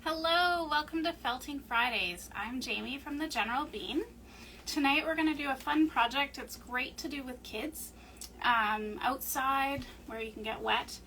Hello, welcome to Felting Fridays. I'm Jamie from the General Bean. Tonight we're going to do a fun project. It's great to do with kids outside where you can get wet.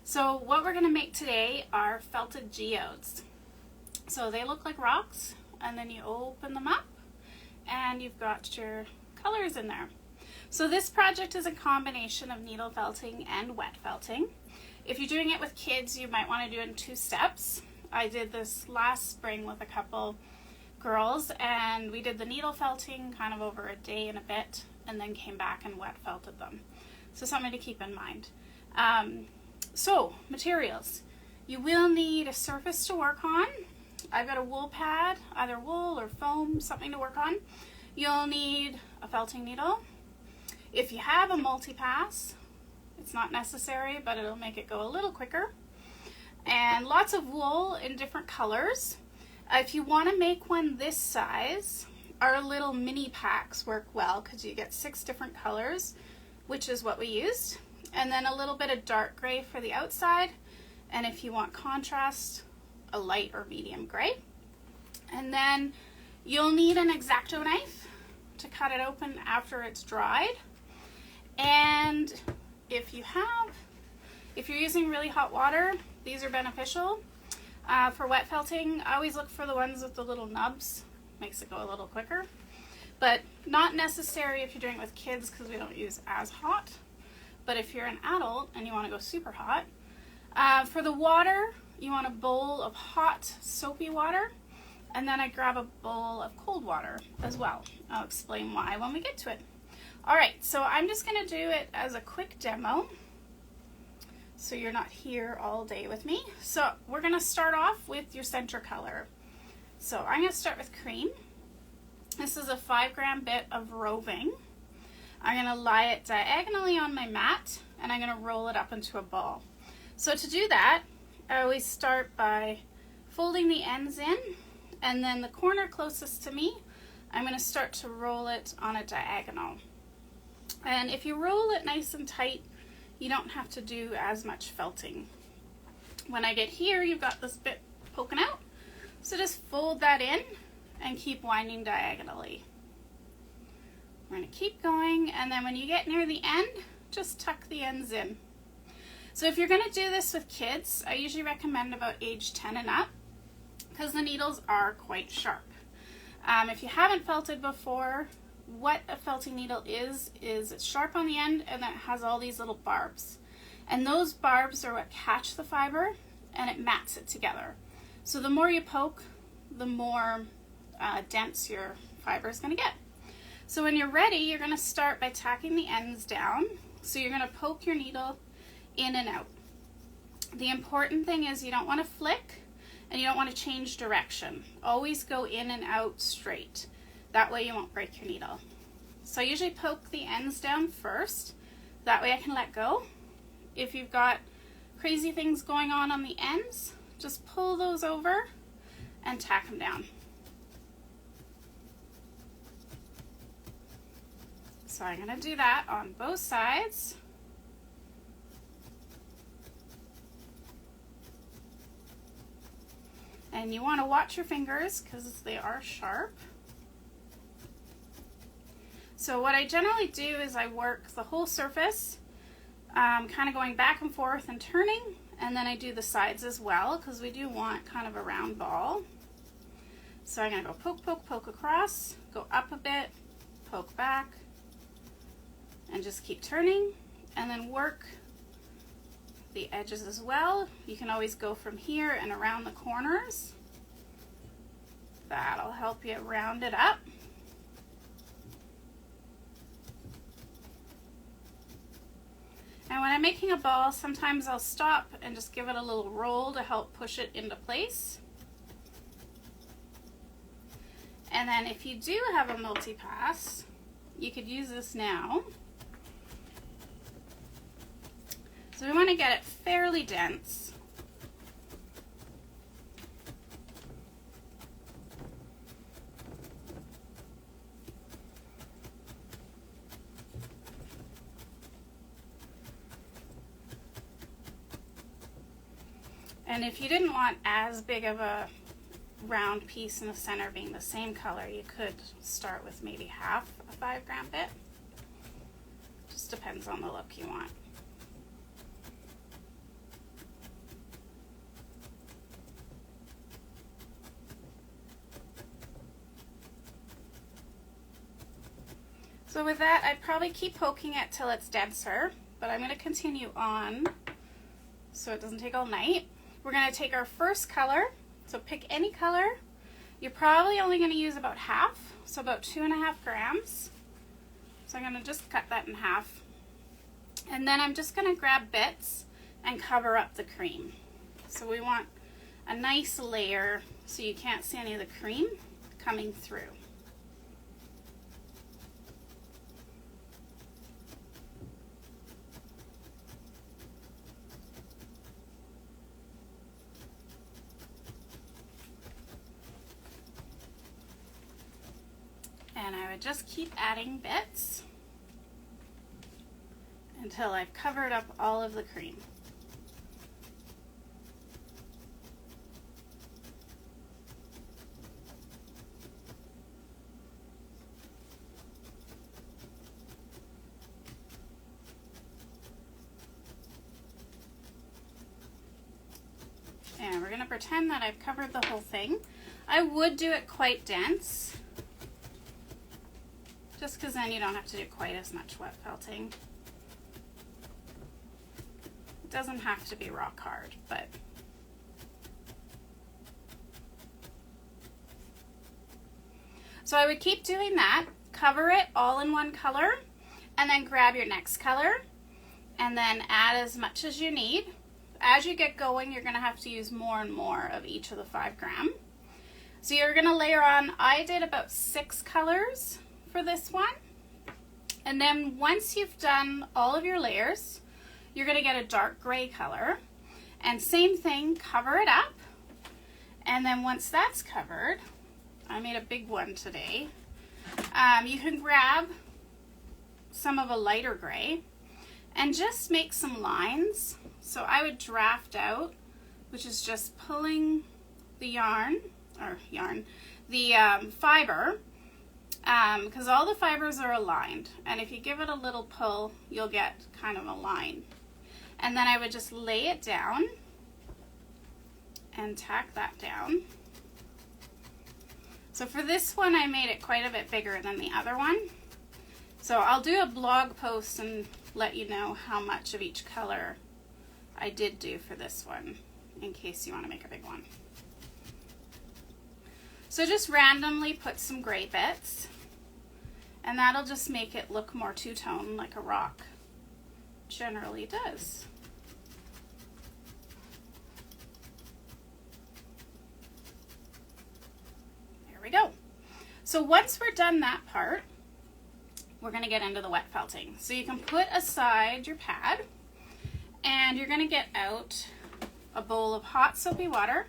So what we're going to make today are felted geodes. So they look like rocks, and then you open them up and you've got your colors in there. So this project is a combination of needle felting and wet felting. If you're doing it with kids, you might want to do it in 2 steps. I did this last spring with a couple girls, and we did the needle felting kind of over a day and a bit, and then came back and wet felted them. So something to keep in mind. So materials. You will need a surface to work on. I've got a wool pad, either wool or foam, something to work on. You'll need a felting needle. If you have a multi-pass, it's not necessary, but it'll make it go a little quicker. And lots of wool in different colors. If you want to make one this size, our little mini packs work well because you get 6 different colors, which is what we used. And then a little bit of dark gray for the outside. And if you want contrast, a light or medium gray. And then you'll need an X-Acto knife to cut it open after it's dried. And if you're using really hot water, these are beneficial. For wet felting, I always look for the ones with the little nubs. Makes it go a little quicker. But not necessary if you're doing it with kids because we don't use as hot. But if you're an adult and you want to go super hot, for the water, you want a bowl of hot soapy water. And then I grab a bowl of cold water as well. I'll explain why when we get to it. Alright, so I'm just going to do it as a quick demo, so you're not here all day with me. So we're going to start off with your center color. So I'm going to start with cream. This is a 5-gram bit of roving. I'm going to lie it diagonally on my mat, and I'm going to roll it up into a ball. So to do that, I always start by folding the ends in, and then the corner closest to me, I'm going to start to roll it on a diagonal. And if you roll it nice and tight, you don't have to do as much felting. When I get here, you've got this bit poking out. So just fold that in and keep winding diagonally. We're going to keep going, and then when you get near the end, just tuck the ends in. So if you're going to do this with kids, I usually recommend about age 10 and up, because the needles are quite sharp. If you haven't felted before, what a felting needle is it's sharp on the end, and then it has all these little barbs. And those barbs are what catch the fiber, and it mats it together. So the more you poke, the more dense your fiber is going to get. So when you're ready, you're going to start by tacking the ends down. So you're going to poke your needle in and out. The important thing is you don't want to flick, and you don't want to change direction. Always go in and out straight. That way you won't break your needle. So I usually poke the ends down first. That way I can let go. If you've got crazy things going on the ends, just pull those over and tack them down. So I'm going to do that on both sides. And you want to watch your fingers because they are sharp. So what I generally do is I work the whole surface, kind of going back and forth and turning, and then I do the sides as well because we do want kind of a round ball. So I'm going to go poke, poke, poke across, go up a bit, poke back, and just keep turning, and then work the edges as well. You can always go from here and around the corners. That'll help you round it up. And when I'm making a ball, sometimes I'll stop and just give it a little roll to help push it into place. And then if you do have a multi-pass, you could use this now. So we want to get it fairly dense. And if you didn't want as big of a round piece in the center being the same color, you could start with maybe half a 5-gram bit. Just depends on the look you want. So with that, I'd probably keep poking it till it's denser, but I'm going to continue on so it doesn't take all night. We're going to take our first color, so pick any color. You're probably only going to use about half, so about 2.5 grams. So I'm going to just cut that in half. And then I'm just going to grab bits and cover up the cream. So we want a nice layer so you can't see any of the cream coming through. And I would just keep adding bits until I've covered up all of the cream. And we're going to pretend that I've covered the whole thing. I would do it quite dense, just because then you don't have to do quite as much wet felting. It doesn't have to be rock hard, but so I would keep doing that, cover it all in one color, and then grab your next color, and then add as much as you need. As you get going, you're going to have to use more and more of each of the 5-gram. So you're going to layer on, I did about 6 colors for this one. And then once you've done all of your layers, you're going to get a dark gray color. And same thing, cover it up. And then once that's covered, I made a big one today. You can grab some of a lighter gray and just make some lines. So I would draft out, which is just pulling the fiber, because all the fibers are aligned, and if you give it a little pull, you'll get kind of a line. And then I would just lay it down and tack that down. So for this one, I made it quite a bit bigger than the other one. So I'll do a blog post and let you know how much of each color I did do for this one, in case you want to make a big one. So just randomly put some gray bits, and that'll just make it look more two-tone like a rock generally does. There we go. So once we're done that part, we're going to get into the wet felting. So you can put aside your pad, and you're going to get out a bowl of hot soapy water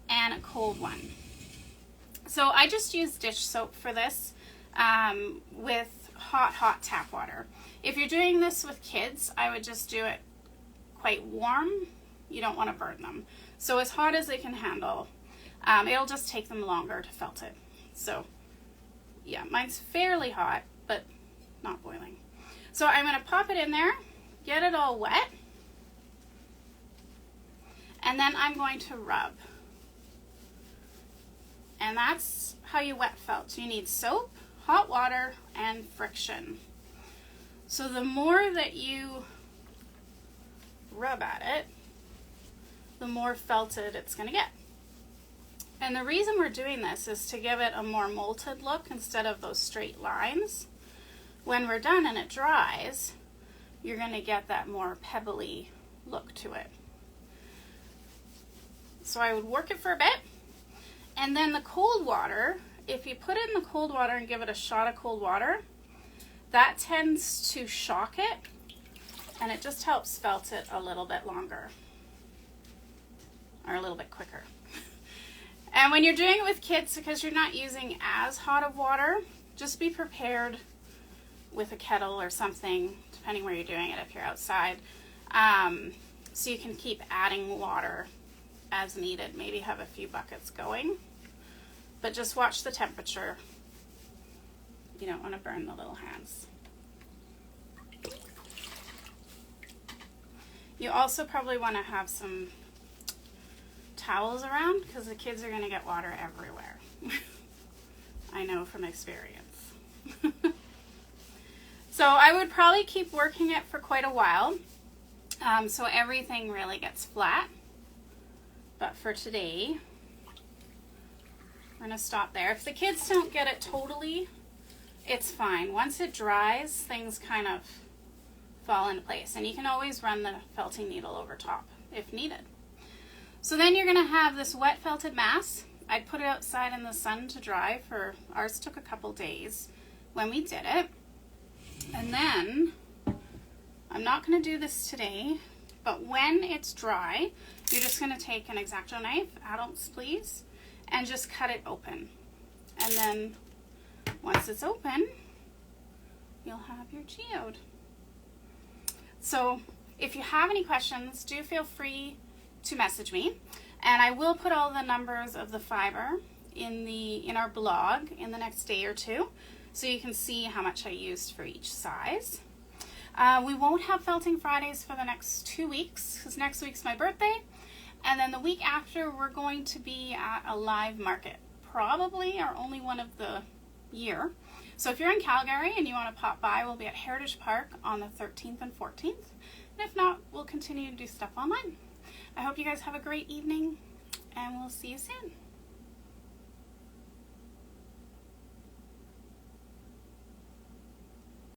and a cold one. So I just use dish soap for this with hot tap water. If you're doing this with kids, I would just do it quite warm. You don't want to burn them. So as hot as they can handle. It'll just take them longer to felt it. So yeah, mine's fairly hot, but not boiling. So I'm going to pop it in there, get it all wet, and then I'm going to rub. And that's how you wet felt. You need soap, hot water, and friction. So the more that you rub at it, the more felted it's going to get. And the reason we're doing this is to give it a more molted look instead of those straight lines. When we're done and it dries, you're going to get that more pebbly look to it. So I would work it for a bit. And then the cold water, if you put it in the cold water and give it a shot of cold water, that tends to shock it, and it just helps felt it a little bit longer, or a little bit quicker. And when you're doing it with kids, because you're not using as hot of water, just be prepared with a kettle or something, depending where you're doing it if you're outside, so you can keep adding water as needed. Maybe have a few buckets going but just watch the temperature. You don't want to burn the little hands. You also probably want to have some towels around because the kids are going to get water everywhere. I know from experience. So I would probably keep working it for quite a while, so everything really gets flat. But for today, we're going to stop there. If the kids don't get it totally, it's fine. Once it dries, things kind of fall into place, and you can always run the felting needle over top if needed. So then you're going to have this wet felted mass. I'd put it outside in the sun to dry for, ours took a couple days when we did it. And then, I'm not going to do this today, but when it's dry, you're just going to take an X-Acto knife, adults please, and just cut it open. And then, once it's open, you'll have your geode. So, if you have any questions, do feel free to message me. And I will put all the numbers of the fiber in our blog in the next day or two, so you can see how much I used for each size. We won't have Felting Fridays for the next 2 weeks, because next week's my birthday, and then the week after we're going to be at a live market, probably our only one of the year. So if you're in Calgary and you want to pop by, we'll be at Heritage Park on the 13th and 14th, and if not, we'll continue to do stuff online. I hope you guys have a great evening, and we'll see you soon.